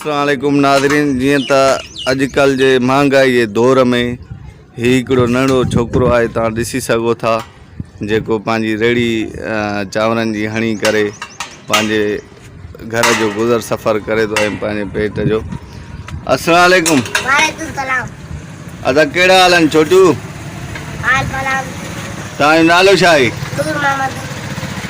अस्सलाम वालेकुम नाज़रीन। जीअं त अॼुकल्ह जे महांगाई जे दौर में हिकिड़ो नंढो छोकिरो आहे, तव्हां ॾिसी सघो था, जेको पंहिंजी रेड़ी चांवरनि जी हणी करे पंहिंजे घर जो गुज़र सफ़र करे थो ऐं पंहिंजे पेट जो। अस्सलाम वालेकुम। वालेकुम सलाम। अदा कहिड़ा हाल आहिनि छोटू? तव्हांजो नालो छा आहे?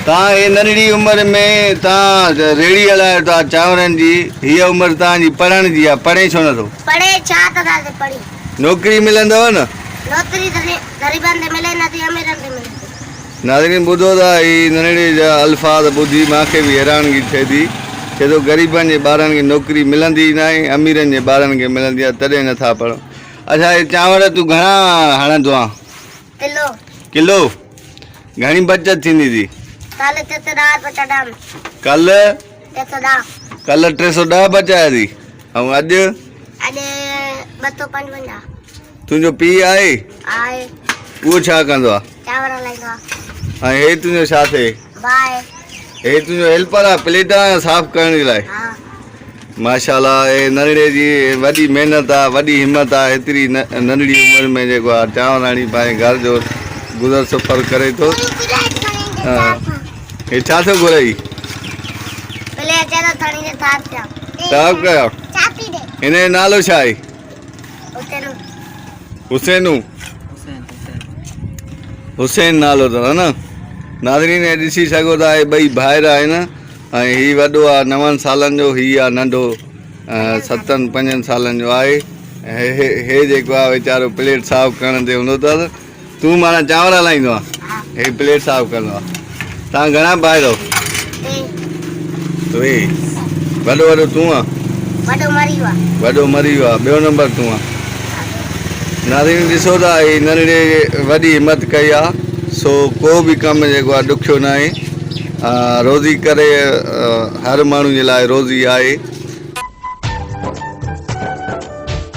तव्हां हे नंढड़ी उमिरि में तव्हां रेड़ी हलायो था चांवरनि जी, हीअ उमिरि तव्हांजी पढ़ण जी आहे, पढ़े छो नथो? पढ़े छा था पढ़ी? नौकरी मिलंदव न? नौकरी ग़रीबनि खे मिले नथी, अमीरनि खे मिले। नाज़रीन ॿुधो था, ही नंढड़े जा अल्फाज़ ॿुधी मूंखे बि हैरानगी थिए थी। छो त ग़रीबनि जे ॿारनि खे नौकरी मिलंदी न आहे, अमीरनि जे ॿारनि खे मिलंदी आहे, तॾहिं नथा पढ़ो। अच्छा, हे चांवर तूं घणा हणंदो आहे? किलो। किलो? घणी बचत थींदी थी? कल 310 बचाया। कल 310। कल 310 बचाया थी ऐं अॼु? अॼु 255। तुंहिंजो पीउ आहे? आहे। उहो छा कंदो आहे? चांवर हलाईंदो आहे। ऐं हे तुंहिंजो छा थिए? भाई। हे तुंहिंजो हेल्पर आहे प्लेटां साफ़ करण जे लाइ? हा। माशाल्लाह, हे नंढड़े जी वॾी महिनत आहे, वॾी हिम्मत आहे, हेतिरी नंढड़ी उमिरि में जेको आहे चांवर हणी पंहिंजे घर जो गुज़र सफ़र करे थो। हे छा थो घुरई? साफ़ कयो। हिन जो नालो छा आहे? हुसैनू? हुसैन नालो अथव न? नाज़रीन ॾिसी सघो था, हे ॿई भाइर आहिनि ऐं हीउ वॾो आहे 9 सालनि जो, हीउ आहे नंढो 7-5 सालनि जो आहे। हे जेको आहे वीचारो प्लेट साफ़ करण ते हूंदो अथसि। तूं माना चांवर हलाईंदो आहे, हे प्लेट साफ़ कंदो आहे। तव्हां घणा भाइर आहियो? वॾो तूं आहे? वॾो मरी वियो आहे, ॿियो नंबर तूं आहे। नाज़रीन ॾिसो था, ही नंढड़े वॾी हिमत कई आहे, सो को बि कमु जेको आहे ॾुखियो न आहे। रोज़ी करे हर माण्हू जे लाइ रोज़ी आहे।